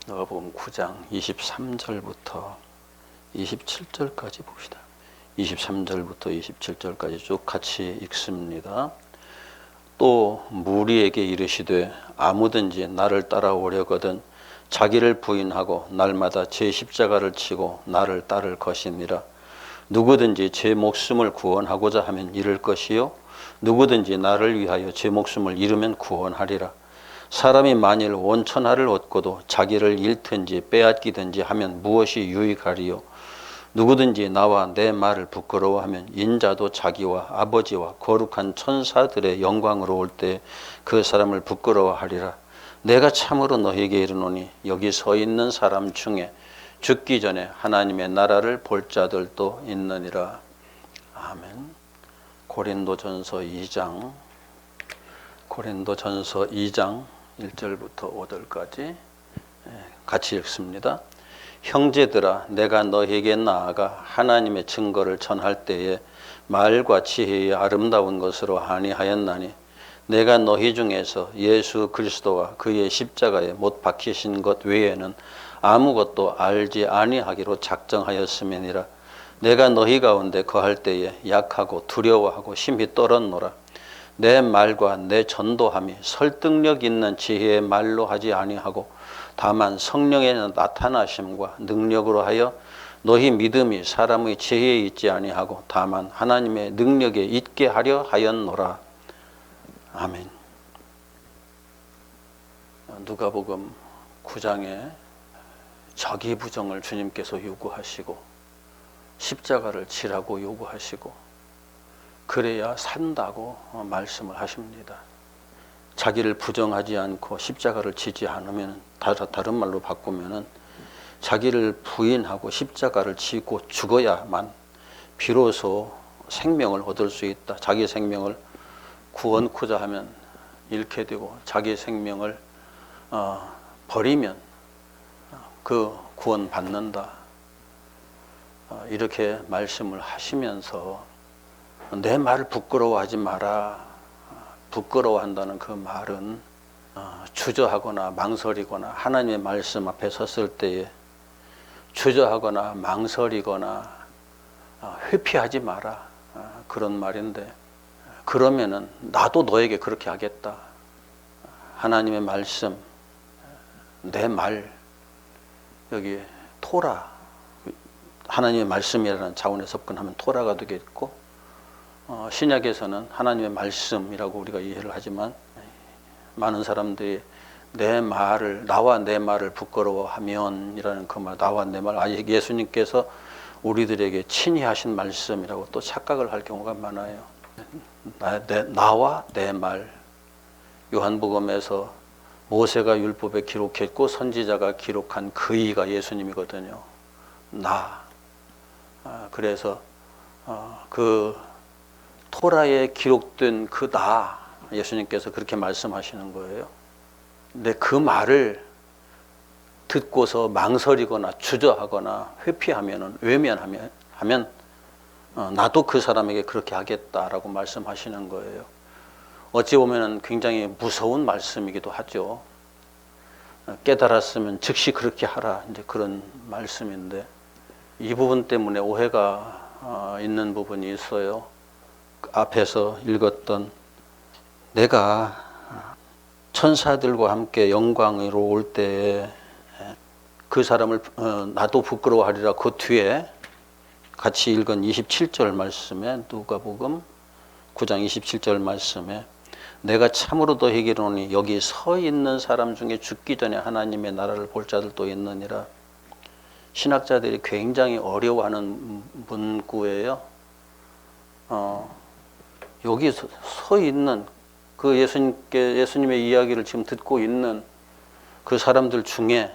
누가복음 9장 23절부터 27절까지 봅시다. 23절부터 27절까지 쭉 같이 읽습니다. 또 무리에게 이르시되 아무든지 나를 따라오려거든 자기를 부인하고 날마다 제 십자가를 치고 나를 따를 것이니라. 누구든지 제 목숨을 구원하고자 하면 잃을 것이요 누구든지 나를 위하여 제 목숨을 잃으면 구원하리라. 사람이 만일 온천하를 얻고도 자기를 잃든지 빼앗기든지 하면 무엇이 유익하리요? 누구든지 나와 내 말을 부끄러워하면 인자도 자기와 아버지와 거룩한 천사들의 영광으로 올 때 그 사람을 부끄러워하리라. 내가 참으로 너희에게 이르노니 여기 서 있는 사람 중에 죽기 전에 하나님의 나라를 볼 자들도 있느니라. 아멘. 고린도전서 2장 1절부터 5절까지 같이 읽습니다. 형제들아, 내가 너희에게 나아가 하나님의 증거를 전할 때에 말과 지혜의 아름다운 것으로 아니하였나니 내가 너희 중에서 예수 그리스도와 그의 십자가에 못 박히신 것 외에는 아무것도 알지 아니하기로 작정하였음이니라. 내가 너희 가운데 거할 때에 약하고 두려워하고 심히 떨었노라. 내 말과 내 전도함이 설득력 있는 지혜의 말로 하지 아니하고 다만 성령의 나타나심과 능력으로 하여 너희 믿음이 사람의 지혜에 있지 아니하고 다만 하나님의 능력에 있게 하려 하였노라. 아멘. 누가복음 9장에 자기부정을 주님께서 요구하시고 십자가를 지라고 요구하시고 그래야 산다고 말씀을 하십니다. 자기를 부정하지 않고 십자가를 지지 않으면 다른 말로 바꾸면은 자기를 부인하고 십자가를 지고 죽어야만 비로소 생명을 얻을 수 있다. 자기 생명을 구원코자 하면 잃게 되고 자기 생명을 버리면 그 구원 받는다. 이렇게 말씀을 하시면서 내 말을 부끄러워하지 마라. 부끄러워한다는 그 말은 주저하거나 망설이거나 하나님의 말씀 앞에 섰을 때에 주저하거나 망설이거나 회피하지 마라. 그런 말인데 그러면은 나도 너에게 그렇게 하겠다. 하나님의 말씀, 내 말, 여기 토라, 하나님의 말씀이라는 자원에 접근하면 토라가 되겠고 신약에서는 하나님의 말씀이라고 우리가 이해를 하지만 많은 사람들이 내 말을 나와 내 말을 부끄러워하면이라는 그 말, 나와 내 말, 예수님께서 우리들에게 친히 하신 말씀이라고 또 착각을 할 경우가 많아요. 나와 내 말. 요한복음에서 모세가 율법에 기록했고 선지자가 기록한 그이가 예수님이거든요. 나. 그래서 그 토라에 기록된 그 나, 예수님께서 그렇게 말씀하시는 거예요. 근데 그 말을 듣고서 망설이거나 주저하거나 회피하면 외면하면 나도 그 사람에게 그렇게 하겠다라고 말씀하시는 거예요. 어찌 보면 굉장히 무서운 말씀이기도 하죠. 깨달았으면 즉시 그렇게 하라, 이제 그런 말씀인데 이 부분 때문에 오해가 있는 부분이 있어요. 앞에서 읽었던 내가 천사들과 함께 영광으로 올 때에 그 사람을 나도 부끄러워하리라. 그 뒤에 같이 읽은 27절 말씀에 누가복음 9장 27절 말씀에 내가 참으로 너희에게 이르노니 여기 서 있는 사람 중에 죽기 전에 하나님의 나라를 볼 자들도 있느니라. 신학자들이 굉장히 어려워하는 문구예요. 여기 서 있는 그 예수님의 이야기를 지금 듣고 있는 그 사람들 중에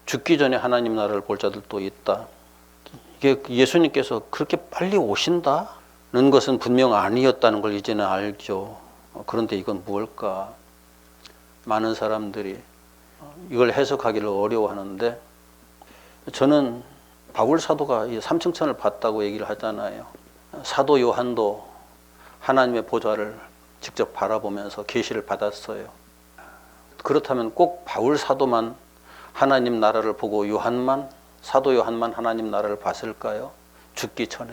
죽기 전에 하나님 나라를 볼 자들도 있다. 이게 예수님께서 그렇게 빨리 오신다는 것은 분명 아니었다는 걸 이제는 알죠. 그런데 이건 무엇일까? 많은 사람들이 이걸 해석하기를 어려워하는데 저는 바울 사도가 삼층천을 봤다고 얘기를 하잖아요. 사도 요한도 하나님의 보좌를 직접 바라보면서 계시를 받았어요. 그렇다면 꼭 바울 사도만 하나님 나라를 보고 사도 요한만 하나님 나라를 봤을까요? 죽기 전에.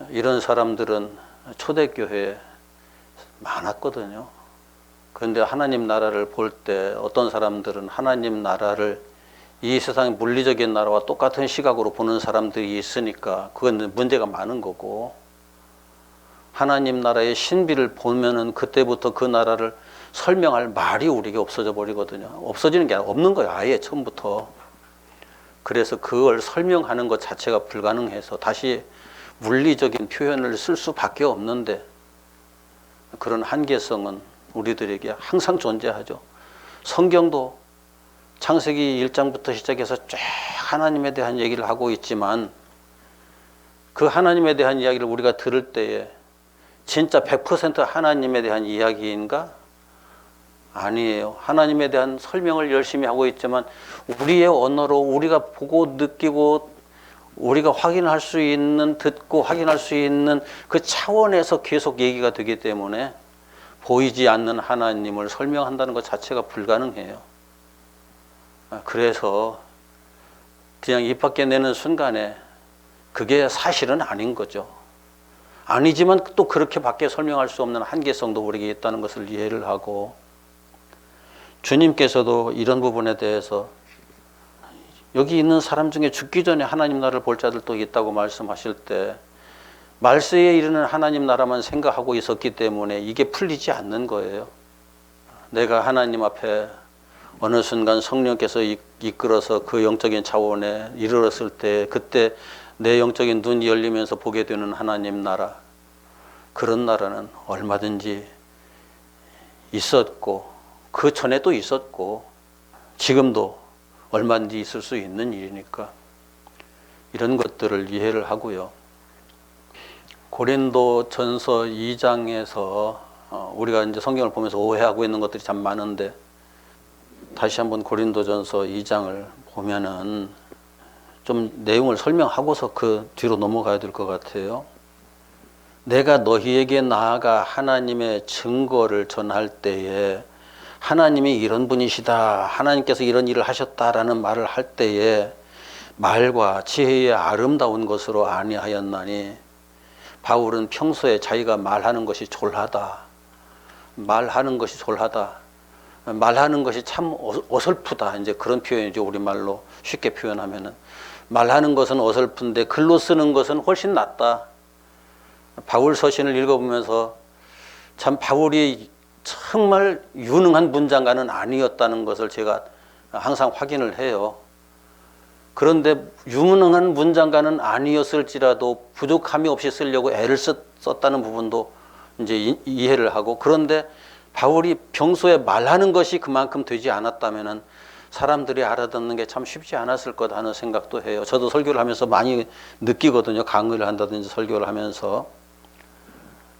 이런 사람들은 초대교회에 많았거든요. 그런데 하나님 나라를 볼 때 어떤 사람들은 하나님 나라를 이 세상의 물리적인 나라와 똑같은 시각으로 보는 사람들이 있으니까 그건 문제가 많은 거고, 하나님 나라의 신비를 보면은 그때부터 그 나라를 설명할 말이 우리에게 없어져 버리거든요. 없어지는 게 아니라 없는 거예요. 아예 처음부터. 그래서 그걸 설명하는 것 자체가 불가능해서 다시 물리적인 표현을 쓸 수밖에 없는데, 그런 한계성은 우리들에게 항상 존재하죠. 성경도 창세기 1장부터 시작해서 쫙 하나님에 대한 얘기를 하고 있지만, 그 하나님에 대한 이야기를 우리가 들을 때에 진짜 100% 하나님에 대한 이야기인가? 아니에요. 하나님에 대한 설명을 열심히 하고 있지만 우리의 언어로 우리가 보고 느끼고 우리가 확인할 수 있는, 듣고 확인할 수 있는 그 차원에서 계속 얘기가 되기 때문에 보이지 않는 하나님을 설명한다는 것 자체가 불가능해요. 그래서 그냥 입 밖에 내는 순간에 그게 사실은 아닌 거죠. 아니지만 또 그렇게밖에 설명할 수 없는 한계성도 우리에게 있다는 것을 이해를 하고, 주님께서도 이런 부분에 대해서 여기 있는 사람 중에 죽기 전에 하나님 나라를 볼 자들도 있다고 말씀하실 때 말세에 이르는 하나님 나라만 생각하고 있었기 때문에 이게 풀리지 않는 거예요. 내가 하나님 앞에 어느 순간 성령께서 이끌어서 그 영적인 차원에 이르렀을 때, 그때 내 영적인 눈이 열리면서 보게 되는 하나님 나라, 그런 나라는 얼마든지 있었고 그 전에도 있었고 지금도 얼마든지 있을 수 있는 일이니까 이런 것들을 이해를 하고요. 고린도 전서 2장에서 우리가 이제 성경을 보면서 오해하고 있는 것들이 참 많은데, 다시 한번 고린도 전서 2장을 보면은 좀 내용을 설명하고서 그 뒤로 넘어가야 될 것 같아요. 내가 너희에게 나아가 하나님의 증거를 전할 때에 하나님이 이런 분이시다, 하나님께서 이런 일을 하셨다라는 말을 할 때에 말과 지혜의 아름다운 것으로 아니하였나니, 바울은 평소에 자기가 말하는 것이 졸하다, 말하는 것이 참 어설프다, 이제 그런 표현이죠. 우리말로 쉽게 표현하면은 말하는 것은 어설픈데 글로 쓰는 것은 훨씬 낫다. 바울 서신을 읽어보면서 참 바울이 정말 유능한 문장가는 아니었다는 것을 제가 항상 확인을 해요. 그런데 유능한 문장가는 아니었을지라도 부족함이 없이 쓰려고 애를 썼다는 부분도 이제 이해를 하고, 그런데 바울이 평소에 말하는 것이 그만큼 되지 않았다면은 사람들이 알아듣는 게 참 쉽지 않았을 거다 하는 생각도 해요. 저도 설교를 하면서 많이 느끼거든요. 강의를 한다든지 설교를 하면서.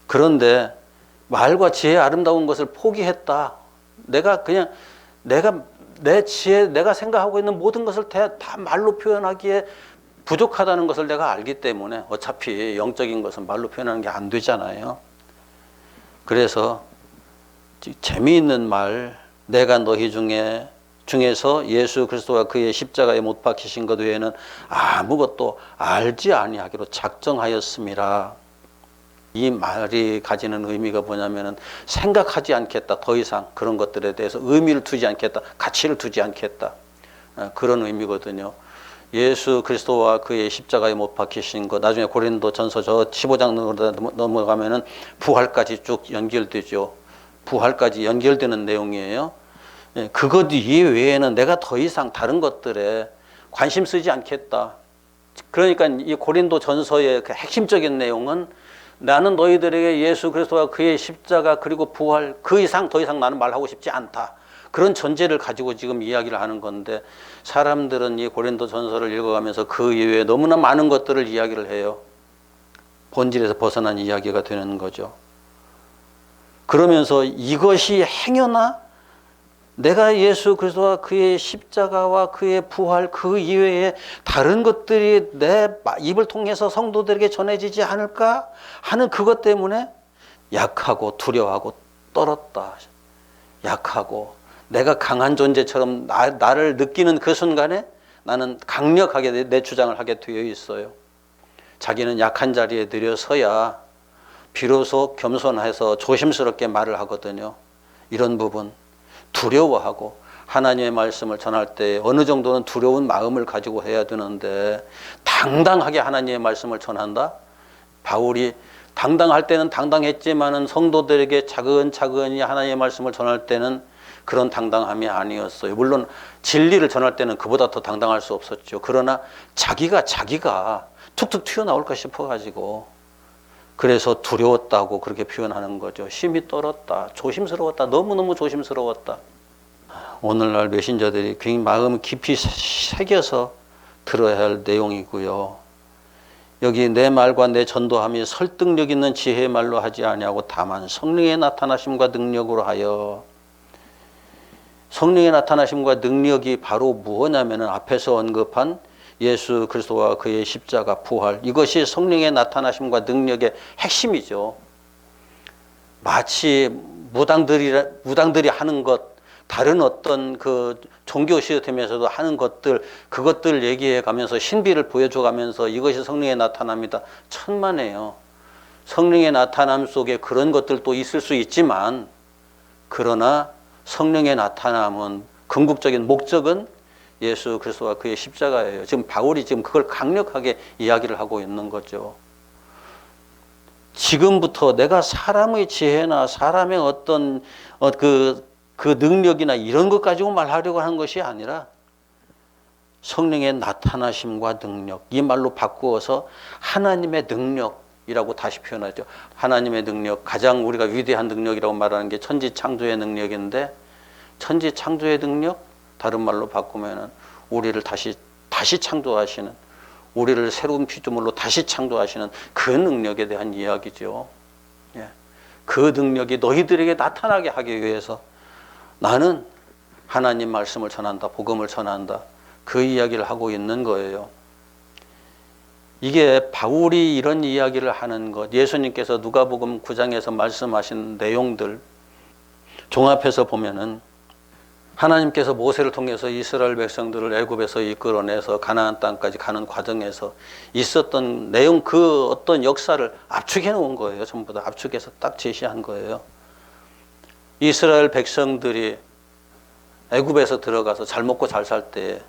그런데 말과 지혜의 아름다운 것을 포기했다. 내가 내 지혜, 내가 생각하고 있는 모든 것을 다 말로 표현하기에 부족하다는 것을 내가 알기 때문에, 어차피 영적인 것은 말로 표현하는 게 안 되잖아요. 그래서 재미있는 말, 내가 너희 중에서 예수 그리스도가 그의 십자가에 못 박히신 것 외에는 아무것도 알지 아니하기로 작정하였음이라. 이 말이 가지는 의미가 뭐냐면은 생각하지 않겠다, 더 이상 그런 것들에 대해서 의미를 두지 않겠다, 가치를 두지 않겠다, 그런 의미거든요. 예수 그리스도와 그의 십자가에 못 박히신 것, 나중에 고린도 전서 저 15장 넘어가면은 부활까지 쭉 연결되죠. 부활까지 연결되는 내용이에요. 그것 이외에는 내가 더 이상 다른 것들에 관심 쓰지 않겠다. 그러니까 이 고린도 전서의 그 핵심적인 내용은, 나는 너희들에게 예수 그리스도와 그의 십자가 그리고 부활, 그 이상 더 이상 나는 말하고 싶지 않다, 그런 전제를 가지고 지금 이야기를 하는 건데, 사람들은 이 고린도 전서를 읽어가면서 그 이외에 너무나 많은 것들을 이야기를 해요. 본질에서 벗어난 이야기가 되는 거죠. 그러면서 이것이 행여나 내가 예수 그리스도와 그의 십자가와 그의 부활 그 이외에 다른 것들이 내 입을 통해서 성도들에게 전해지지 않을까 하는 그것 때문에 약하고 두려워하고 떨었다. 약하고 내가 강한 존재처럼 나를 느끼는 그 순간에 나는 강력하게 내 주장을 하게 되어 있어요. 자기는 약한 자리에 들여서야 비로소 겸손해서 조심스럽게 말을 하거든요. 이런 부분 두려워하고 하나님의 말씀을 전할 때 어느 정도는 두려운 마음을 가지고 해야 되는데 당당하게 하나님의 말씀을 전한다? 바울이 당당할 때는 당당했지만은 성도들에게 차근차근히 하나님의 말씀을 전할 때는 그런 당당함이 아니었어요. 물론 진리를 전할 때는 그보다 더 당당할 수 없었죠. 그러나 자기가 툭툭 튀어나올까 싶어가지고 그래서 두려웠다고 그렇게 표현하는 거죠. 힘이 떨었다. 조심스러웠다. 너무너무 조심스러웠다. 오늘날 메신저들이 굉장히 마음 깊이 새겨서 들어야 할 내용이고요. 여기 내 말과 내 전도함이 설득력 있는 지혜의 말로 하지 아니하고 다만 성령의 나타나심과 능력으로 하여. 성령의 나타나심과 능력이 바로 무엇냐면 앞에서 언급한 예수 그리스도와 그의 십자가 부활, 이것이 성령의 나타나심과 능력의 핵심이죠. 마치 무당들이 하는 것, 다른 어떤 그 종교 시스템에서도 하는 것들, 그것들 얘기해 가면서 신비를 보여줘 가면서 이것이 성령의 나타남이다. 천만에요. 성령의 나타남 속에 그런 것들도 있을 수 있지만, 그러나 성령의 나타남은 궁극적인 목적은 예수 그리스도와 그의 십자가예요. 지금 바울이 지금 그걸 강력하게 이야기를 하고 있는 거죠. 지금부터 내가 사람의 지혜나 사람의 어떤 그 능력이나 이런 것 가지고 말하려고 하는 것이 아니라 성령의 나타나심과 능력, 이 말로 바꾸어서 하나님의 능력이라고 다시 표현하죠. 하나님의 능력, 가장 우리가 위대한 능력이라고 말하는 게 천지창조의 능력인데, 천지창조의 능력, 다른 말로 바꾸면은 우리를 다시 창조하시는, 우리를 새로운 피조물로 다시 창조하시는 그 능력에 대한 이야기죠. 예. 그 능력이 너희들에게 나타나게 하기 위해서 나는 하나님 말씀을 전한다, 복음을 전한다, 그 이야기를 하고 있는 거예요. 이게 바울이 이런 이야기를 하는 것, 예수님께서 누가복음 9장에서 말씀하신 내용들 종합해서 보면은 하나님께서 모세를 통해서 이스라엘 백성들을 애굽에서 이끌어내서 가나안 땅까지 가는 과정에서 있었던 내용, 그 어떤 역사를 압축해 놓은 거예요. 전부 다 압축해서 딱 제시한 거예요. 이스라엘 백성들이 애굽에서 들어가서 잘 먹고 잘 살 때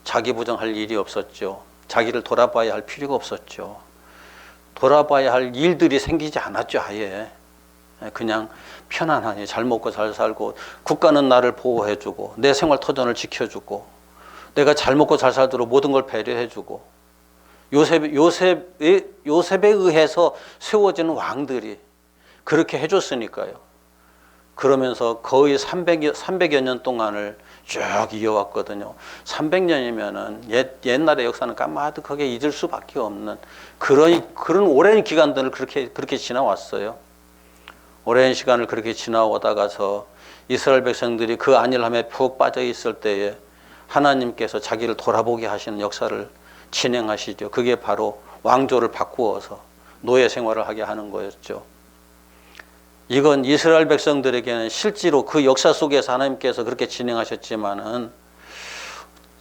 자기 부정할 일이 없었죠. 자기를 돌아봐야 할 필요가 없었죠. 돌아봐야 할 일들이 생기지 않았죠. 아예 그냥 편안하게 잘 먹고 잘 살고, 국가는 나를 보호해주고 내 생활 터전을 지켜주고 내가 잘 먹고 잘 살도록 모든 걸 배려해주고, 요셉에 의해서 세워지는 왕들이 그렇게 해줬으니까요. 그러면서 거의 300여 년 동안을 쭉 이어왔거든요. 300년이면은 옛날의 역사는 까마득하게 잊을 수밖에 없는 그런 오랜 기간들을 그렇게 지나왔어요. 오랜 시간을 그렇게 지나오다가서 이스라엘 백성들이 그 안일함에 푹 빠져 있을 때에 하나님께서 자기를 돌아보게 하시는 역사를 진행하시죠. 그게 바로 왕조를 바꾸어서 노예 생활을 하게 하는 거였죠. 이건 이스라엘 백성들에게는 실제로 그 역사 속에서 하나님께서 그렇게 진행하셨지만은,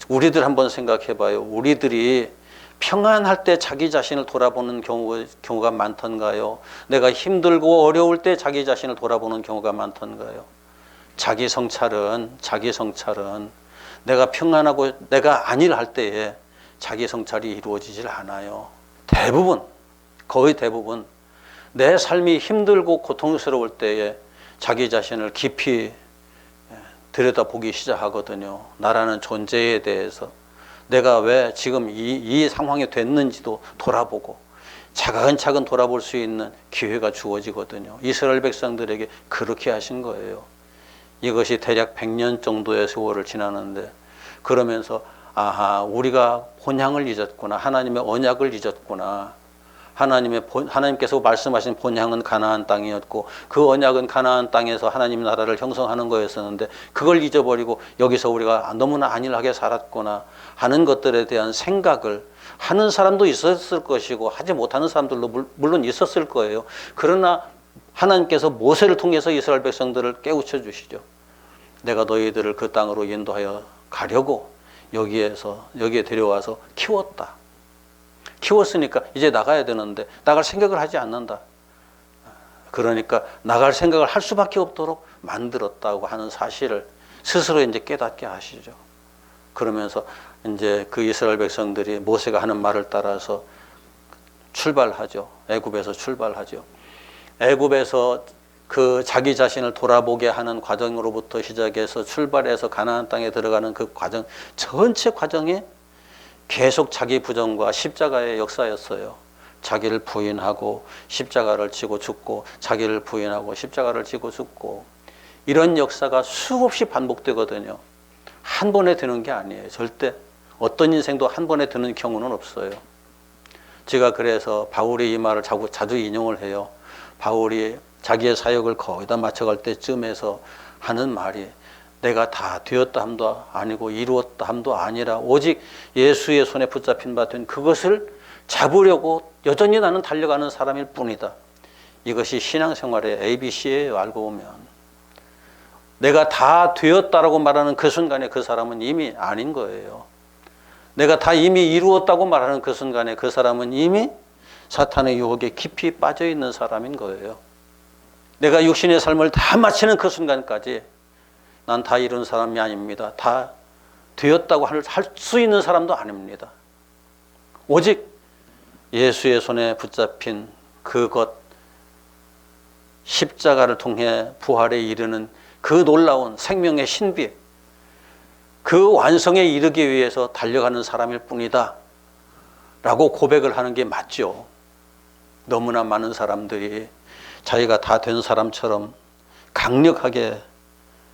우리들 한번 생각해 봐요. 우리들이 평안할 때 자기 자신을 돌아보는 경우가 많던가요? 내가 힘들고 어려울 때 자기 자신을 돌아보는 경우가 많던가요? 자기 성찰은 내가 평안하고 내가 안일할 때에 자기 성찰이 이루어지질 않아요. 거의 대부분 내 삶이 힘들고 고통스러울 때에 자기 자신을 깊이 들여다보기 시작하거든요. 나라는 존재에 대해서, 내가 왜 지금 이 상황이 됐는지도 돌아보고 차근차근 돌아볼 수 있는 기회가 주어지거든요. 이스라엘 백성들에게 그렇게 하신 거예요. 이것이 대략 100년 정도의 세월을 지나는데, 그러면서 아하, 우리가 본향을 잊었구나, 하나님의 언약을 잊었구나, 하나님께서 말씀하신 본향은 가나안 땅이었고 그 언약은 가나안 땅에서 하나님 나라를 형성하는 거였었는데 그걸 잊어버리고 여기서 우리가 너무나 안일하게 살았구나 하는 것들에 대한 생각을 하는 사람도 있었을 것이고 하지 못하는 사람들도 물론 있었을 거예요. 그러나 하나님께서 모세를 통해서 이스라엘 백성들을 깨우쳐 주시죠. 내가 너희들을 그 땅으로 인도하여 가려고 여기에 데려와서 키웠다. 키웠으니까 이제 나가야 되는데 나갈 생각을 하지 않는다. 그러니까 나갈 생각을 할 수밖에 없도록 만들었다고 하는 사실을 스스로 이제 깨닫게 하시죠. 그러면서 이제 그 이스라엘 백성들이 모세가 하는 말을 따라서 출발하죠. 애굽에서 출발하죠. 애굽에서 그 자기 자신을 돌아보게 하는 과정으로부터 시작해서 출발해서 가나안 땅에 들어가는 그 과정, 전체 과정이 계속 자기 부정과 십자가의 역사였어요. 자기를 부인하고 십자가를 지고 죽고, 자기를 부인하고 십자가를 지고 죽고, 이런 역사가 수없이 반복되거든요. 한 번에 되는 게 아니에요. 절대 어떤 인생도 한 번에 되는 경우는 없어요. 제가 그래서 바울이 이 말을 자주 인용을 해요. 바울이 자기의 사역을 거의 다 마쳐갈 때쯤에서 하는 말이, 내가 다 되었다 함도 아니고 이루었다 함도 아니라 오직 예수의 손에 붙잡힌 바 된 그것을 잡으려고 여전히 나는 달려가는 사람일 뿐이다. 이것이 신앙생활의 ABC예요. 알고 보면 내가 다 되었다라고 말하는 그 순간에 그 사람은 이미 아닌 거예요. 내가 다 이미 이루었다고 말하는 그 순간에 그 사람은 이미 사탄의 유혹에 깊이 빠져 있는 사람인 거예요. 내가 육신의 삶을 다 마치는 그 순간까지 난 다 이룬 사람이 아닙니다. 다 되었다고 할 수 있는 사람도 아닙니다. 오직 예수의 손에 붙잡힌 그것, 십자가를 통해 부활에 이르는 그 놀라운 생명의 신비, 그 완성에 이르기 위해서 달려가는 사람일 뿐이다 라고 고백을 하는 게 맞죠. 너무나 많은 사람들이 자기가 다 된 사람처럼 강력하게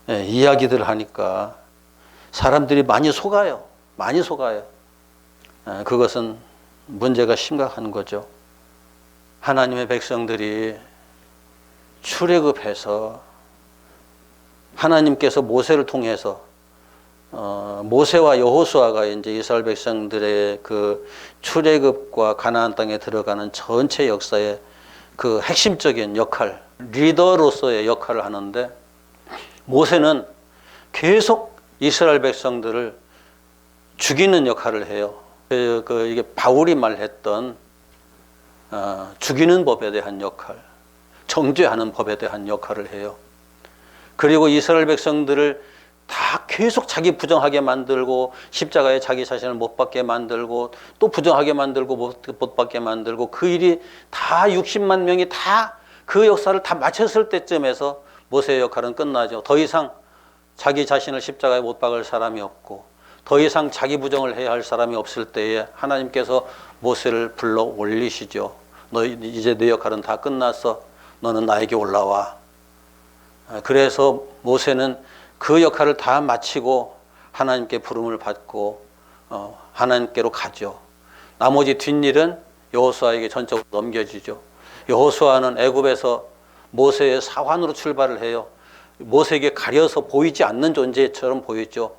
이야기들 하니까 사람들이 많이 속아요. 많이 속아요. 그것은 문제가 심각한 거죠. 하나님의 백성들이 출애굽해서 하나님께서 모세를 통해서 모세와 여호수아가 이제 이스라엘 백성들의 그 출애굽과 가나안 땅에 들어가는 전체 역사의 그 핵심적인 역할, 리더로서의 역할을 하는데, 모세는 계속 이스라엘 백성들을 죽이는 역할을 해요. 이게 바울이 말했던 죽이는 법에 대한 역할, 정죄하는 법에 대한 역할을 해요. 그리고 이스라엘 백성들을 다 계속 자기 부정하게 만들고, 십자가에 자기 자신을 못 박게 만들고, 또 부정하게 만들고 못 박게 만들고, 그 일이 다 60만 명이 다 그 역사를 다 마쳤을 때쯤에서 모세의 역할은 끝나죠. 더 이상 자기 자신을 십자가에 못 박을 사람이 없고, 더 이상 자기 부정을 해야 할 사람이 없을 때에 하나님께서 모세를 불러 올리시죠. 너 이제 내 역할은 다 끝났어. 너는 나에게 올라와. 그래서 모세는 그 역할을 다 마치고 하나님께 부름을 받고 하나님께로 가죠. 나머지 뒷일은 여호수아에게 전적으로 넘겨지죠. 여호수아는 애굽에서 모세의 사환으로 출발을 해요. 모세에게 가려서 보이지 않는 존재처럼 보였죠.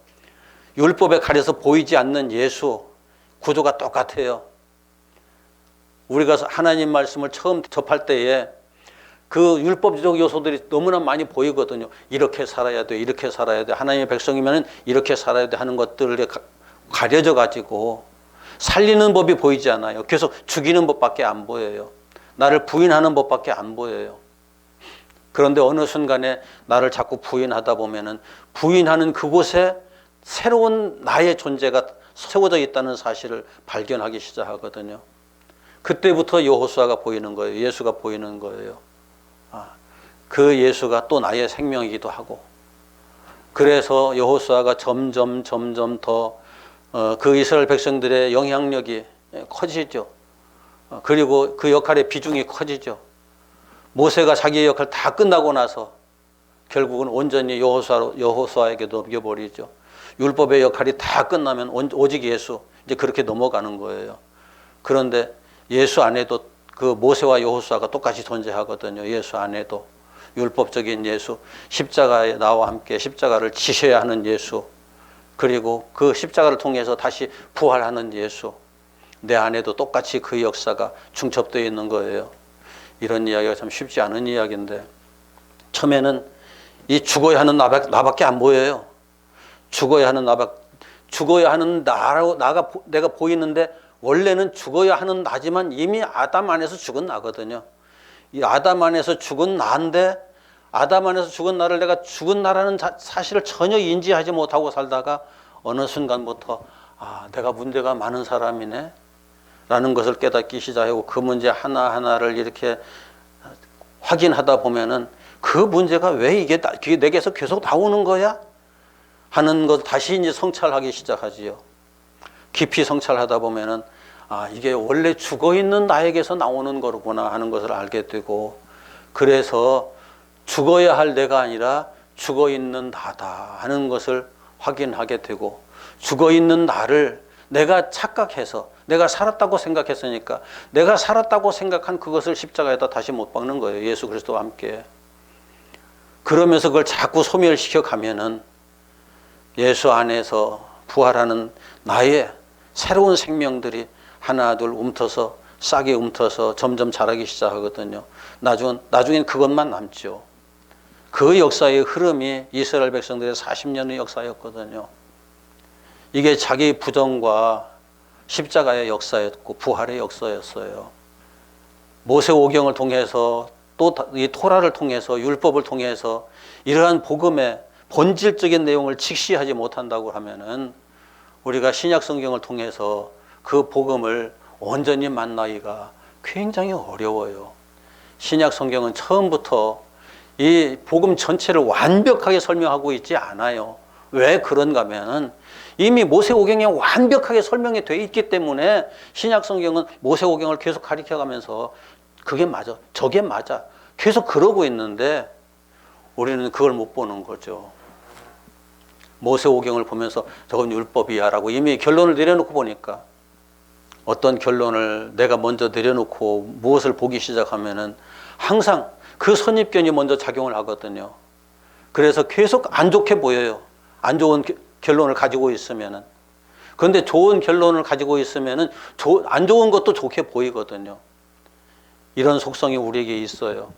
율법에 가려서 보이지 않는 예수, 구조가 똑같아요. 우리가 하나님 말씀을 처음 접할 때에 그 율법적 요소들이 너무나 많이 보이거든요. 이렇게 살아야 돼, 이렇게 살아야 돼. 하나님의 백성이면 이렇게 살아야 돼 하는 것들에 가려져 가지고 살리는 법이 보이지 않아요. 계속 죽이는 법밖에 안 보여요. 나를 부인하는 법밖에 안 보여요. 그런데 어느 순간에 나를 자꾸 부인하다 보면은 부인하는 그곳에 새로운 나의 존재가 세워져 있다는 사실을 발견하기 시작하거든요. 그때부터 여호수아가 보이는 거예요. 예수가 보이는 거예요. 그 예수가 또 나의 생명이기도 하고, 그래서 여호수아가 점점 더 그 이스라엘 백성들의 영향력이 커지죠. 그리고 그 역할의 비중이 커지죠. 모세가 자기의 역할 다 끝나고 나서 결국은 온전히 여호수아에게 넘겨버리죠. 율법의 역할이 다 끝나면 오직 예수, 이제 그렇게 넘어가는 거예요. 그런데 예수 안에도 그 모세와 여호수아가 똑같이 존재하거든요. 예수 안에도 율법적인 예수, 십자가에 나와 함께 십자가를 지셔야 하는 예수, 그리고 그 십자가를 통해서 다시 부활하는 예수, 내 안에도 똑같이 그 역사가 중첩되어 있는 거예요. 이런 이야기가 참 쉽지 않은 이야기인데, 처음에는 이 죽어야 하는 나밖에 안 보여요. 죽어야 하는 죽어야 하는 내가 보이는데 원래는 죽어야 하는 나지만 이미 아담 안에서 죽은 나거든요. 이 아담 안에서 죽은 나인데 아담 안에서 죽은 나를 내가 죽은 나라는 사실을 전혀 인지하지 못하고 살다가 어느 순간부터 내가 문제가 많은 사람이네 라는 것을 깨닫기 시작하고 그 문제 하나하나를 이렇게 확인하다 보면은 그 문제가 왜 이게 내게서 계속 나오는 거야? 하는 것 다시 이제 성찰하기 시작하지요. 깊이 성찰하다 보면은 이게 원래 죽어 있는 나에게서 나오는 거구나 하는 것을 알게 되고, 그래서 죽어야 할 내가 아니라 죽어 있는 나다 하는 것을 확인하게 되고, 죽어 있는 나를 내가 착각해서 내가 살았다고 생각했으니까 내가 살았다고 생각한 그것을 십자가에다 다시 못 박는 거예요. 예수 그리스도와 함께. 그러면서 그걸 자꾸 소멸시켜 가면은 예수 안에서 부활하는 나의 새로운 생명들이 하나 둘 움터서 싹이 움터서 점점 자라기 시작하거든요. 나중엔 그것만 남죠. 그 역사의 흐름이 이스라엘 백성들의 40년의 역사였거든요. 이게 자기 부정과 십자가의 역사였고 부활의 역사였어요. 모세오경을 통해서 또 이 토라를 통해서 율법을 통해서 이러한 복음의 본질적인 내용을 직시하지 못한다고 하면은 우리가 신약 성경을 통해서 그 복음을 온전히 만나기가 굉장히 어려워요. 신약 성경은 처음부터 이 복음 전체를 완벽하게 설명하고 있지 않아요. 왜 그런가 하면은 이미 모세오경에 완벽하게 설명이 되어 있기 때문에 신약 성경은 모세오경을 계속 가르쳐가면서 그게 맞아, 저게 맞아 계속 그러고 있는데 우리는 그걸 못 보는 거죠. 모세오경을 보면서 저건 율법이야 라고 이미 결론을 내려놓고 보니까, 어떤 결론을 내가 먼저 내려놓고 무엇을 보기 시작하면은 항상 그 선입견이 먼저 작용을 하거든요. 그래서 계속 안 좋게 보여요. 안 좋은 결론을 가지고 있으면은. 그런데 좋은 결론을 가지고 있으면은 안 좋은 것도 좋게 보이거든요. 이런 속성이 우리에게 있어요.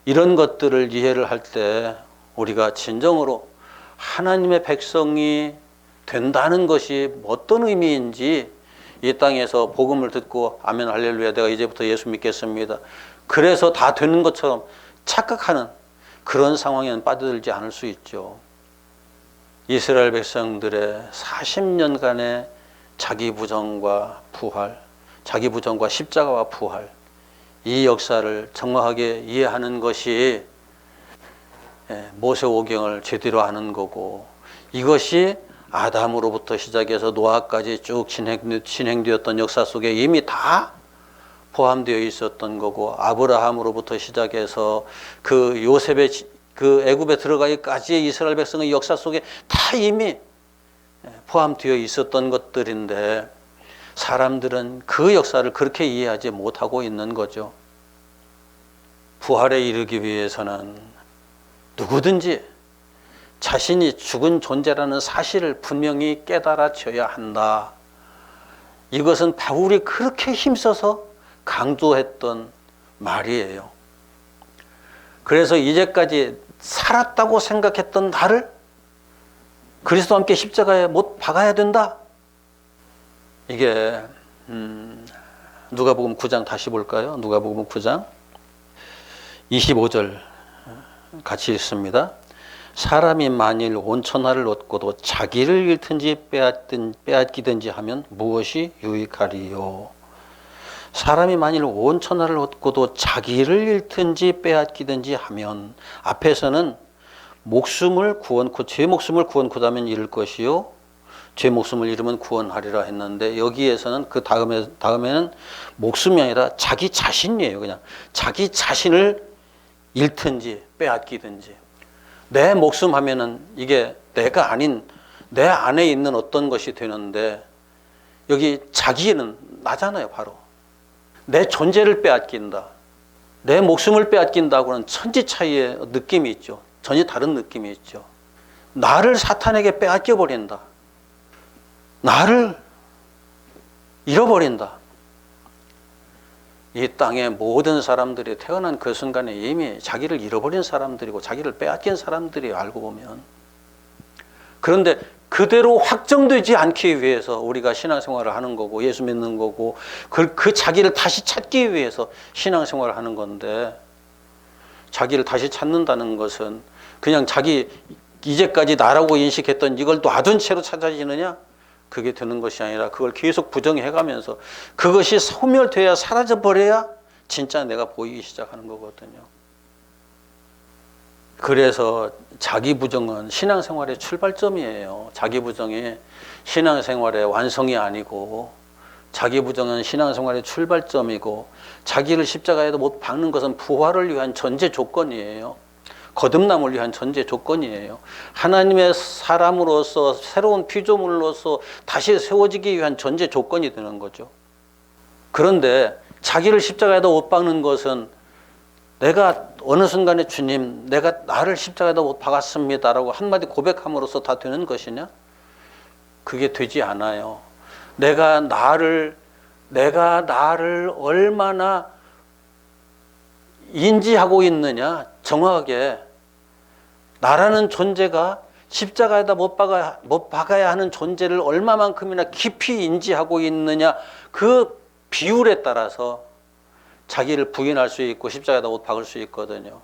이런 것들을 이해를 할 때 우리가 진정으로 하나님의 백성이 된다는 것이 어떤 의미인지, 이 땅에서 복음을 듣고 아멘 할렐루야 내가 이제부터 예수 믿겠습니다, 그래서 다 되는 것처럼 착각하는 그런 상황에는 빠져들지 않을 수 있죠. 이스라엘 백성들의 40년간의 자기 부정과 부활, 자기 부정과 십자가와 부활, 이 역사를 정확하게 이해하는 것이 모세오경을 제대로 아는 거고, 이것이 아담으로부터 시작해서 노아까지 쭉 진행되었던 역사 속에 이미 다 포함되어 있었던 거고, 아브라함으로부터 시작해서 그 요셉의 그 애굽에 들어가기까지의 이스라엘 백성의 역사 속에 다 이미 포함되어 있었던 것들인데, 사람들은 그 역사를 그렇게 이해하지 못하고 있는 거죠. 부활에 이르기 위해서는 누구든지 자신이 죽은 존재라는 사실을 분명히 깨달아져야 한다. 이것은 바울이 그렇게 힘써서 강조했던 말이에요. 그래서 이제까지 살았다고 생각했던 나를 그리스도와 함께 십자가에 못 박아야 된다. 이게 누가복음 9장 다시 볼까요? 누가복음 9장 25절 같이 읽습니다. 사람이 만일 온 천하를 얻고도 자기를 잃든지 빼앗기든지 하면 무엇이 유익하리요? 사람이 만일 온 천하를 얻고도 자기를 잃든지 빼앗기든지 하면, 앞에서는 목숨을 구원코, 제 목숨을 구원코다면 잃을 것이요 제 목숨을 잃으면 구원하리라 했는데, 여기에서는 그 다음에는 목숨이 아니라 자기 자신이에요. 그냥 자기 자신을 잃든지 빼앗기든지. 내 목숨 하면은 이게 내가 아닌 내 안에 있는 어떤 것이 되는데, 여기 자기는 나잖아요. 바로 내 존재를 빼앗긴다, 내 목숨을 빼앗긴다고는 천지 차이의 느낌이 있죠. 전혀 다른 느낌이 있죠. 나를 사탄에게 빼앗겨 버린다, 나를 잃어버린다. 이 땅의 모든 사람들이 태어난 그 순간에 이미 자기를 잃어버린 사람들이고 자기를 빼앗긴 사람들이 알고 보면. 그런데 그대로 확정되지 않기 위해서 우리가 신앙생활을 하는 거고 예수 믿는 거고 그 자기를 다시 찾기 위해서 신앙생활을 하는 건데, 자기를 다시 찾는다는 것은 그냥 자기 이제까지 나라고 인식했던 이걸 놔둔 채로 찾아지느냐? 그게 되는 것이 아니라 그걸 계속 부정해가면서 그것이 소멸돼야 사라져버려야 진짜 내가 보이기 시작하는 거거든요. 그래서 자기 부정은 신앙생활의 출발점이에요. 자기 부정이 신앙생활의 완성이 아니고, 자기 부정은 신앙생활의 출발점이고, 자기를 십자가에도 못 박는 것은 부활을 위한 전제 조건이에요. 거듭남을 위한 전제 조건이에요. 하나님의 사람으로서 새로운 피조물로서 다시 세워지기 위한 전제 조건이 되는 거죠. 그런데 자기를 십자가에다 못 박는 것은 내가 어느 순간에 주님, 내가 나를 십자가에다 못 박았습니다라고 한마디 고백함으로써 다 되는 것이냐? 그게 되지 않아요. 내가 나를 얼마나 인지하고 있느냐? 정확하게 나라는 존재가 십자가에다 못 박아야 하는 존재를 얼마만큼이나 깊이 인지하고 있느냐, 그 비율에 따라서 자기를 부인할 수 있고 십자가에다 못 박을 수 있거든요.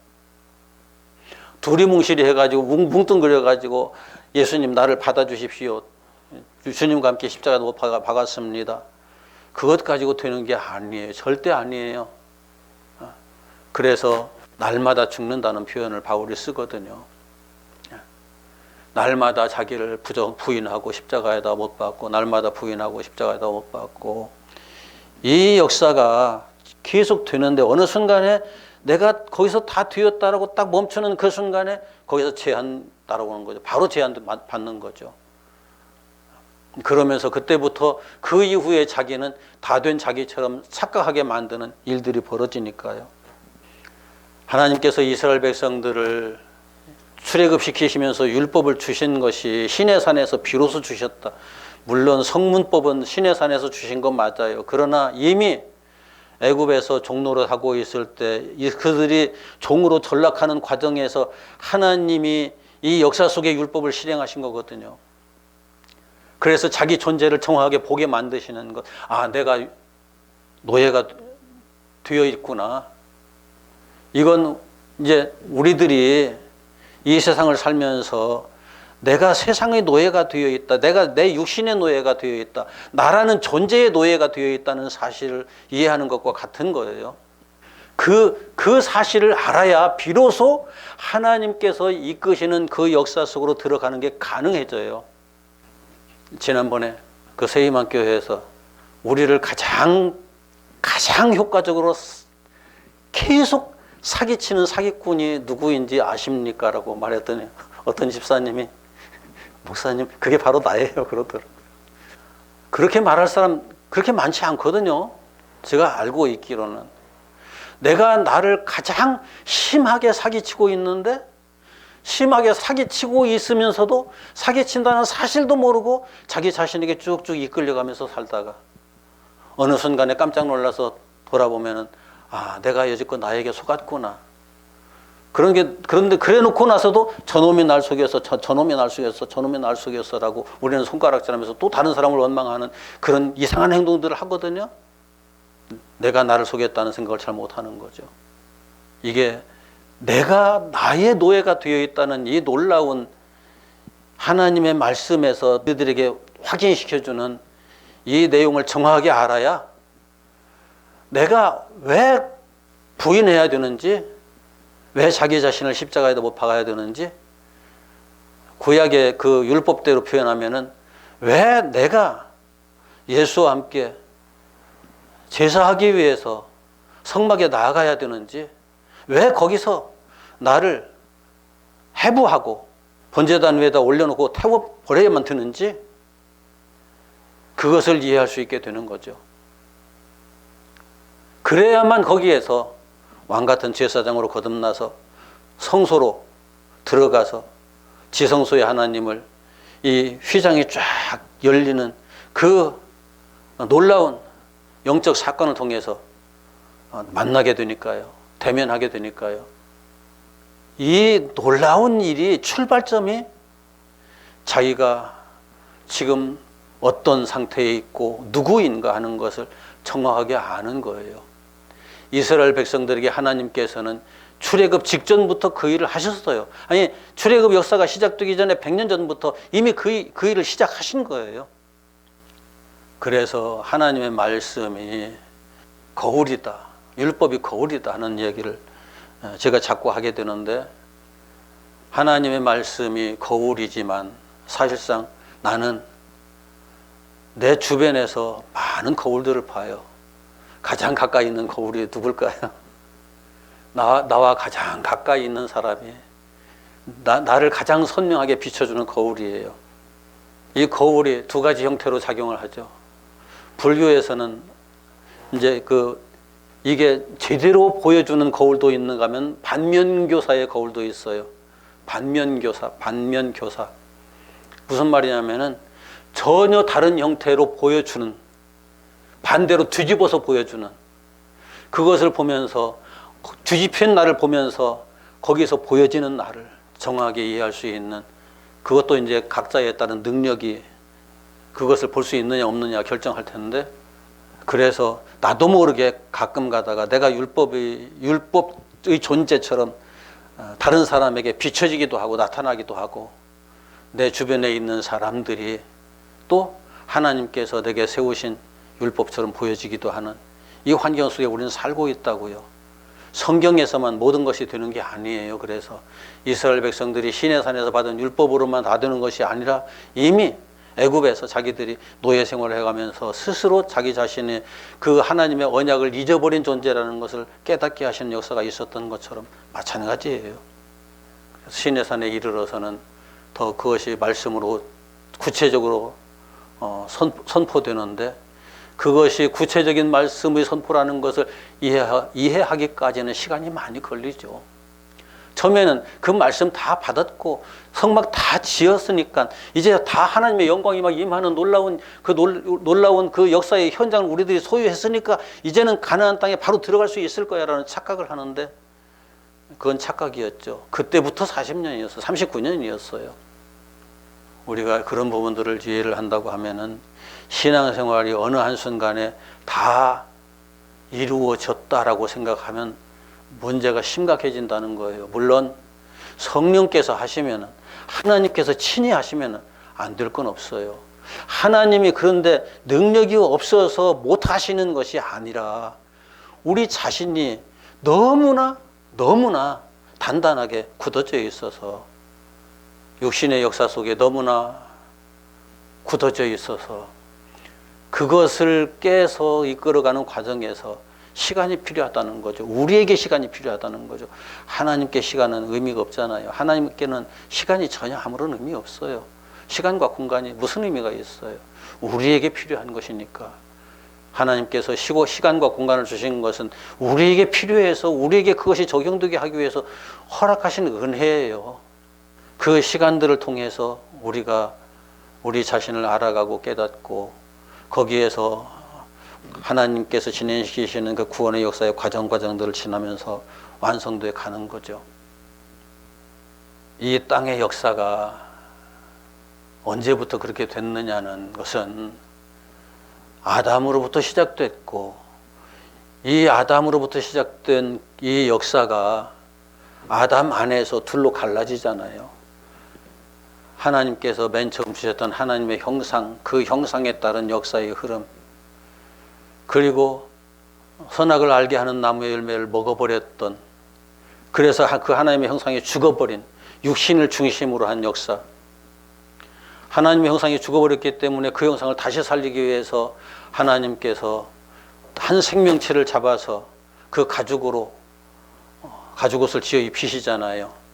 두리뭉실이 해가지고 뭉뚱그려가지고 예수님 나를 받아주십시오, 주님과 함께 십자가에다 못 박았습니다, 그것 가지고 되는 게 아니에요. 절대 아니에요. 그래서 날마다 죽는다는 표현을 바울이 쓰거든요. 날마다 자기를 부인하고 십자가에다 못 박고, 날마다 부인하고 십자가에다 못 박고, 이 역사가 계속 되는데 어느 순간에 내가 거기서 다 되었다라고 딱 멈추는 그 순간에 거기서 제한 따라오는 거죠. 바로 제한 받는 거죠. 그러면서 그때부터 그 이후에 자기는 다 된 자기처럼 착각하게 만드는 일들이 벌어지니까요. 하나님께서 이스라엘 백성들을 출애굽시키시면서 율법을 주신 것이 시내산에서 비로소 주셨다. 물론 성문법은 시내산에서 주신 건 맞아요. 그러나 이미 애굽에서 종노릇 하고 있을 때 그들이 종으로 전락하는 과정에서 하나님이 이 역사 속에 율법을 실행하신 거거든요. 그래서 자기 존재를 정확하게 보게 만드시는 것. 아, 내가 노예가 되어 있구나. 이건 이제 우리들이 이 세상을 살면서 내가 세상의 노예가 되어 있다, 내가 내 육신의 노예가 되어 있다, 나라는 존재의 노예가 되어 있다는 사실을 이해하는 것과 같은 거예요. 그 사실을 알아야 비로소 하나님께서 이끄시는 그 역사 속으로 들어가는 게 가능해져요. 지난번에 그 세희만교회에서 우리를 가장 효과적으로 계속 사기치는 사기꾼이 누구인지 아십니까? 라고 말했더니 어떤 집사님이, 목사님 그게 바로 나예요, 그러더라고요. 그렇게 말할 사람 그렇게 많지 않거든요. 제가 알고 있기로는. 내가 나를 가장 심하게 사기치고 있는데, 심하게 사기치고 있으면서도 사기친다는 사실도 모르고 자기 자신에게 쭉쭉 이끌려가면서 살다가 어느 순간에 깜짝 놀라서 돌아보면은, 아, 내가 여지껏 나에게 속았구나. 그런데 그래 놓고 나서도 저놈이 날 속였어, 저놈이 날 속였어, 저놈이 날 속였어라고 우리는 손가락질하면서 또 다른 사람을 원망하는 그런 이상한 행동들을 하거든요. 내가 나를 속였다는 생각을 잘 못하는 거죠. 이게 내가 나의 노예가 되어 있다는 이 놀라운 하나님의 말씀에서 그들에게 확인시켜주는 이 내용을 정확하게 알아야 내가 왜 부인해야 되는지, 왜 자기 자신을 십자가에다 못 박아야 되는지, 구약의 그 율법대로 표현하면은 왜 내가 예수와 함께 제사하기 위해서 성막에 나아가야 되는지, 왜 거기서 나를 해부하고 번제단 위에다 올려놓고 태워버려야만 되는지, 그것을 이해할 수 있게 되는 거죠. 그래야만 거기에서 왕같은 제사장으로 거듭나서 성소로 들어가서 지성소의 하나님을, 이 휘장이 쫙 열리는 그 놀라운 영적 사건을 통해서 만나게 되니까요. 대면하게 되니까요. 이 놀라운 일이 출발점이 자기가 지금 어떤 상태에 있고 누구인가 하는 것을 정확하게 아는 거예요. 이스라엘 백성들에게 하나님께서는 출애굽 직전부터 그 일을 하셨어요. 아니, 출애굽 역사가 시작되기 전에 100년 전부터 이미 그 일을 시작하신 거예요. 그래서 하나님의 말씀이 거울이다, 율법이 거울이다 하는 얘기를 제가 자꾸 하게 되는데, 하나님의 말씀이 거울이지만 사실상 나는 내 주변에서 많은 거울들을 봐요. 가장 가까이 있는 거울이 누굴까요? 나와 가장 가까이 있는 사람이 나를 가장 선명하게 비춰주는 거울이에요. 이 거울이 두 가지 형태로 작용을 하죠. 불교에서는 이제 이게 제대로 보여주는 거울도 있는가 하면 반면교사의 거울도 있어요. 반면교사. 무슨 말이냐면은 전혀 다른 형태로 보여주는, 반대로 뒤집어서 보여주는, 그것을 보면서 뒤집힌 나를 보면서 거기서 보여지는 나를 정확하게 이해할 수 있는, 그것도 이제 각자에 따른 능력이 그것을 볼 수 있느냐 없느냐 결정할 텐데, 그래서 나도 모르게 가끔 가다가 내가 율법의 존재처럼 다른 사람에게 비춰지기도 하고 나타나기도 하고, 내 주변에 있는 사람들이 또 하나님께서 내게 세우신 율법처럼 보여지기도 하는 이 환경 속에 우리는 살고 있다고요. 성경에서만 모든 것이 되는 게 아니에요. 그래서 이스라엘 백성들이 시내산에서 받은 율법으로만 다 되는 것이 아니라 이미 애굽에서 자기들이 노예 생활을 해가면서 스스로 자기 자신의 그 하나님의 언약을 잊어버린 존재라는 것을 깨닫게 하시는 역사가 있었던 것처럼 마찬가지예요. 시내산에 이르러서는 더 그것이 말씀으로 구체적으로 선포되는데, 그것이 구체적인 말씀의 선포라는 것을 이해하기까지는 시간이 많이 걸리죠. 처음에는 그 말씀 다 받았고 성막 다 지었으니까 이제 다 하나님의 영광이 막 임하는 놀라운 그 역사의 현장을 우리들이 소유했으니까 이제는 가나안 땅에 바로 들어갈 수 있을 거야라는 착각을 하는데, 그건 착각이었죠. 그때부터 40년이었어요. 39년이었어요. 우리가 그런 부분들을 이해를 한다고 하면은 신앙생활이 어느 한순간에 다 이루어졌다라고 생각하면 문제가 심각해진다는 거예요. 물론 성령께서 하시면은, 하나님께서 친히 하시면은 안 될 건 없어요. 하나님이 그런데 능력이 없어서 못 하시는 것이 아니라 우리 자신이 너무나 단단하게 굳어져 있어서, 육신의 역사 속에 너무나 굳어져 있어서 그것을 깨서 이끌어가는 과정에서 시간이 필요하다는 거죠. 우리에게 시간이 필요하다는 거죠. 하나님께 시간은 의미가 없잖아요. 하나님께는 시간이 전혀 아무런 의미 없어요. 시간과 공간이 무슨 의미가 있어요? 우리에게 필요한 것이니까. 하나님께서 시간과 공간을 주신 것은 우리에게 필요해서 우리에게 그것이 적용되게 하기 위해서 허락하신 은혜예요. 그 시간들을 통해서 우리가 우리 자신을 알아가고 깨닫고, 거기에서 하나님께서 진행시키시는 그 구원의 역사의 과정들을 지나면서 완성돼 가는 거죠. 이 땅의 역사가 언제부터 그렇게 됐느냐는 것은 아담으로부터 시작됐고, 이 아담으로부터 시작된 이 역사가 아담 안에서 둘로 갈라지잖아요. 하나님께서 맨 처음 주셨던 하나님의 형상, 그 형상에 따른 역사의 흐름, 그리고 선악을 알게 하는 나무의 열매를 먹어버렸던, 그래서 그 하나님의 형상이 죽어버린, 육신을 중심으로 한 역사. 하나님의 형상이 죽어버렸기 때문에 그 형상을 다시 살리기 위해서 하나님께서 한 생명체를 잡아서 그 가죽옷을 지어 입히시잖아요.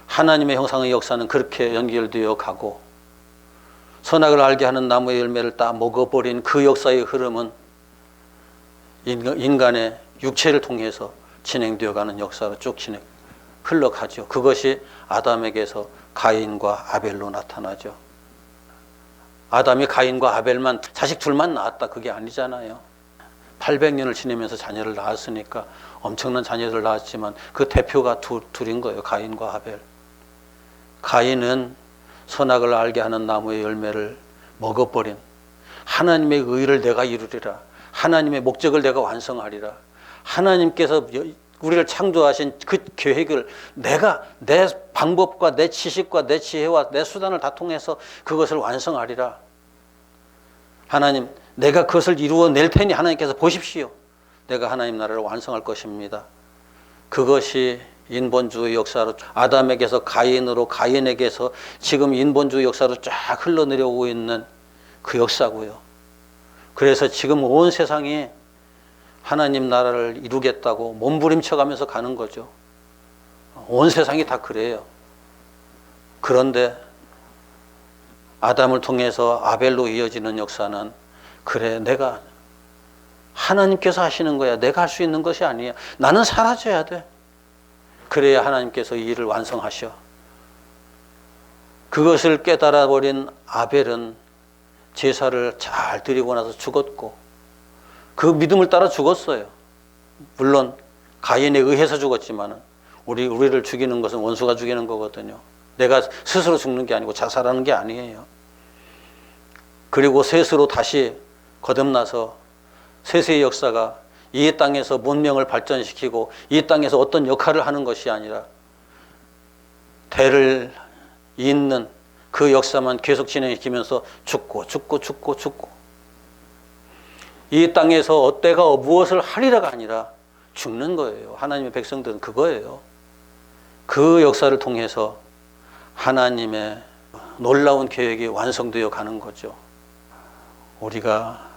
하나님의 형상의 역사는 그렇게 연결되어 가고, 선악을 알게 하는 나무의 열매를 다 먹어버린 그 역사의 흐름은 인간의 육체를 통해서 진행되어 가는 역사로 쭉 흘러가죠. 그것이 아담에게서 가인과 아벨로 나타나죠. 아담이 가인과 아벨만, 자식 둘만 낳았다, 그게 아니잖아요. 800년을 지내면서 자녀를 낳았으니까 엄청난 자녀를 낳았지만 그 대표가 둘인 거예요. 가인과 아벨. 가인은 선악을 알게 하는 나무의 열매를 먹어버린, 하나님의 의를 내가 이루리라, 하나님의 목적을 내가 완성하리라, 하나님께서 우리를 창조하신 그 계획을 내가 내 방법과 내 지식과 내 지혜와 내 수단을 다 통해서 그것을 완성하리라. 하나님, 내가 그것을 이루어낼 테니 하나님께서 보십시오. 내가 하나님 나라를 완성할 것입니다. 그것이 인본주의 역사로 아담에게서 가인으로, 가인에게서 지금 인본주의 역사로 쫙 흘러내려오고 있는 그 역사고요. 그래서 지금 온 세상이 하나님 나라를 이루겠다고 몸부림쳐가면서 가는 거죠. 온 세상이 다 그래요. 그런데 아담을 통해서 아벨로 이어지는 역사는, 그래, 내가 하나님께서 하시는 거야. 내가 할 수 있는 것이 아니야. 나는 사라져야 돼. 그래야 하나님께서 이 일을 완성하셔. 그것을 깨달아 버린 아벨은 제사를 잘 드리고 나서 죽었고, 그 믿음을 따라 죽었어요. 물론 가인에 의해서 죽었지만 우리를 죽이는 것은 원수가 죽이는 거거든요. 내가 스스로 죽는 게 아니고 자살하는 게 아니에요. 그리고 셋으로 다시 거듭나서 셋의 역사가 이 땅에서 문명을 발전시키고 이 땅에서 어떤 역할을 하는 것이 아니라 대를 잇는 그 역사만 계속 진행시키면서 죽고 이 땅에서 때가 무엇을 하리라가 아니라 죽는 거예요. 하나님의 백성들은 그거예요. 그 역사를 통해서 하나님의 놀라운 계획이 완성되어 가는 거죠. 우리가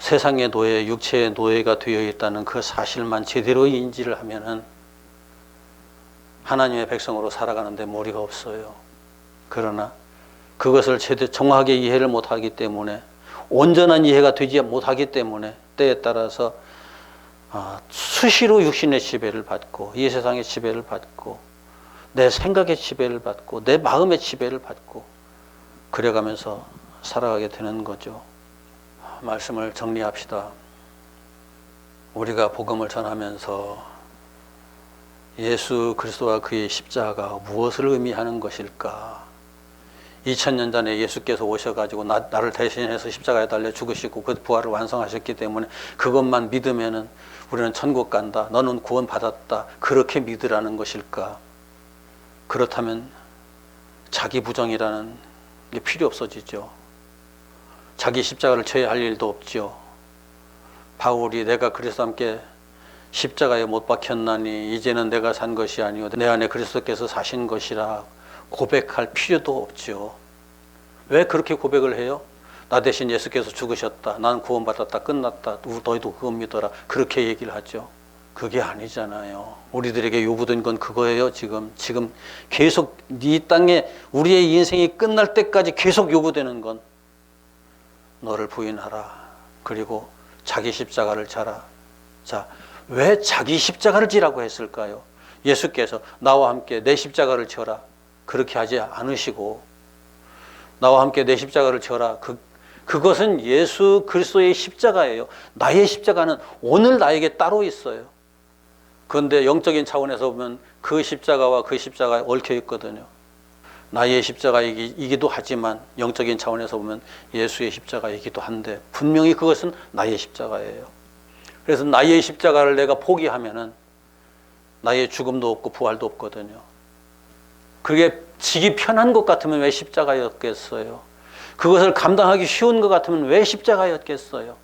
세상의 노예, 육체의 노예가 되어 있다는 그 사실만 제대로 인지를 하면은 하나님의 백성으로 살아가는데 무리가 없어요. 그러나 그것을 제대로 정확하게 이해를 못하기 때문에, 온전한 이해가 되지 못하기 때문에 때에 따라서 수시로 육신의 지배를 받고, 이 세상의 지배를 받고, 내 생각의 지배를 받고, 내 마음의 지배를 받고 그래가면서 살아가게 되는 거죠. 말씀을 정리합시다. 우리가 복음을 전하면서 예수 그리스도와 그의 십자가가 무엇을 의미하는 것일까? 2000년 전에 예수께서 오셔가지고 나를 대신해서 십자가에 달려 죽으시고 그 부활을 완성하셨기 때문에 그것만 믿으면은 우리는 천국 간다, 너는 구원 받았다, 그렇게 믿으라는 것일까? 그렇다면 자기 부정이라는 게 필요 없어지죠. 자기 십자가를 져야 할 일도 없죠. 바울이 내가 그리스도와 함께 십자가에 못 박혔나니 이제는 내가 산 것이 아니오 내 안에 그리스도께서 사신 것이라 고백할 필요도 없죠. 왜 그렇게 고백을 해요? 나 대신 예수께서 죽으셨다, 난 구원받았다, 끝났다, 너희도 그것 믿어라, 그렇게 얘기를 하죠. 그게 아니잖아요. 우리들에게 요구된 건 그거예요. 지금 계속 이 땅에 우리의 인생이 끝날 때까지 계속 요구되는 건 너를 부인하라, 그리고 자기 십자가를 져라. 자, 왜 자기 십자가를 지라고 했을까요? 예수께서 나와 함께 내 십자가를 져라 그렇게 하지 않으시고, 나와 함께 내 십자가를 져라, 그것은 예수 그리스도의 십자가예요. 나의 십자가는 오늘 나에게 따로 있어요. 그런데 영적인 차원에서 보면 그 십자가와 그 십자가가 얽혀 있거든요. 나의 십자가이기도 하지만 영적인 차원에서 보면 예수의 십자가이기도 한데 분명히 그것은 나의 십자가예요. 그래서 나의 십자가를 내가 포기하면은 나의 죽음도 없고 부활도 없거든요. 그게 지기 편한 것 같으면 왜 십자가였겠어요? 그것을 감당하기 쉬운 것 같으면 왜 십자가였겠어요?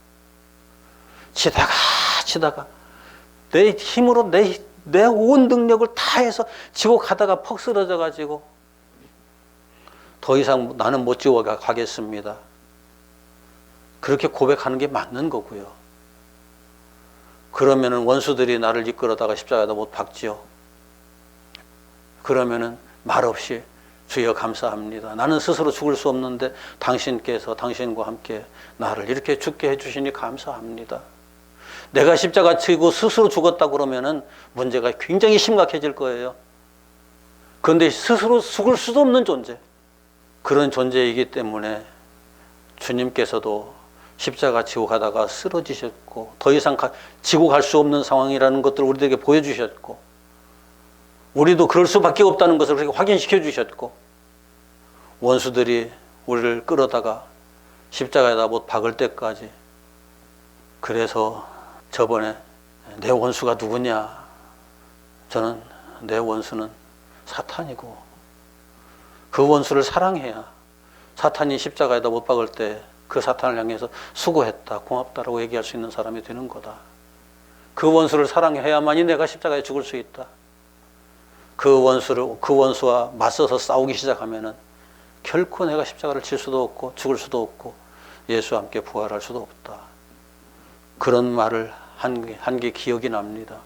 지다가 내 힘으로 내 온 능력을 다해서 지고 가다가 퍽 쓰러져 가지고 더 이상 나는 못 지고 가겠습니다. 그렇게 고백하는 게 맞는 거고요. 그러면은 원수들이 나를 이끌어다가 십자가에다 못 박지요. 그러면은 말없이 주여 감사합니다. 나는 스스로 죽을 수 없는데 당신께서 당신과 함께 나를 이렇게 죽게 해주시니 감사합니다. 내가 십자가 지고 스스로 죽었다 그러면은 문제가 굉장히 심각해질 거예요. 그런데 스스로 죽을 수도 없는 존재, 그런 존재이기 때문에 주님께서도 십자가 지고 가다가 쓰러지셨고 더 이상 지고 갈 수 없는 상황이라는 것들을 우리들에게 보여주셨고 우리도 그럴 수밖에 없다는 것을 그렇게 확인시켜 주셨고 원수들이 우리를 끌어다가 십자가에다 못 박을 때까지 그래서 저번에 내 원수가 누구냐? 저는 내 원수는 사탄이고 그 원수를 사랑해야 사탄이 십자가에다 못 박을 때 그 사탄을 향해서 수고했다, 고맙다라고 얘기할 수 있는 사람이 되는 거다. 그 원수를 사랑해야만이 내가 십자가에 죽을 수 있다. 그 원수와 맞서서 싸우기 시작하면은 결코 내가 십자가를 칠 수도 없고 죽을 수도 없고 예수와 함께 부활할 수도 없다. 그런 말을 한 게 기억이 납니다.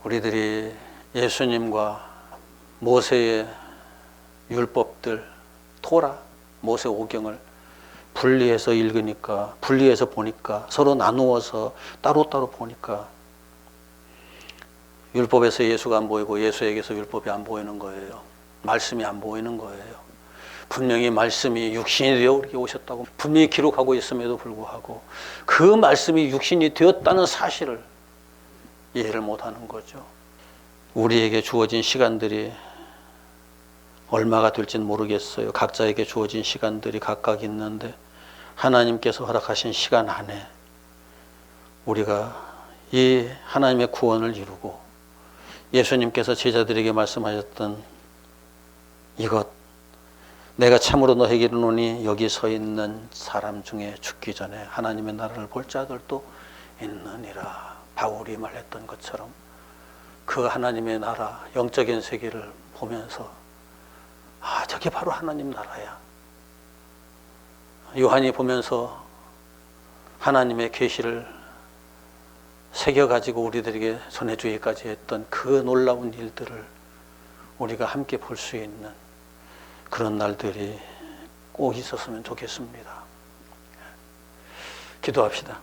우리들이 예수님과 모세의 율법들, 토라, 모세 오경을 분리해서 읽으니까, 분리해서 보니까, 서로 나누어서 따로따로 보니까 율법에서 예수가 안 보이고 예수에게서 율법이 안 보이는 거예요. 말씀이 안 보이는 거예요. 분명히 말씀이 육신이 되어 우리에게 오셨다고 분명히 기록하고 있음에도 불구하고 그 말씀이 육신이 되었다는 사실을 이해를 못하는 거죠. 우리에게 주어진 시간들이 얼마가 될지는 모르겠어요. 각자에게 주어진 시간들이 각각 있는데 하나님께서 허락하신 시간 안에 우리가 이 하나님의 구원을 이루고 예수님께서 제자들에게 말씀하셨던 이것, 내가 참으로 너에게 이르노니 여기 서 있는 사람 중에 죽기 전에 하나님의 나라를 볼 자들도 있느니라. 바울이 말했던 것처럼 그 하나님의 나라, 영적인 세계를 보면서 아, 저게 바로 하나님 나라야. 요한이 보면서 하나님의 계시를 새겨가지고 우리들에게 전해주기까지 했던 그 놀라운 일들을 우리가 함께 볼 수 있는 그런 날들이 꼭 있었으면 좋겠습니다. 기도합시다.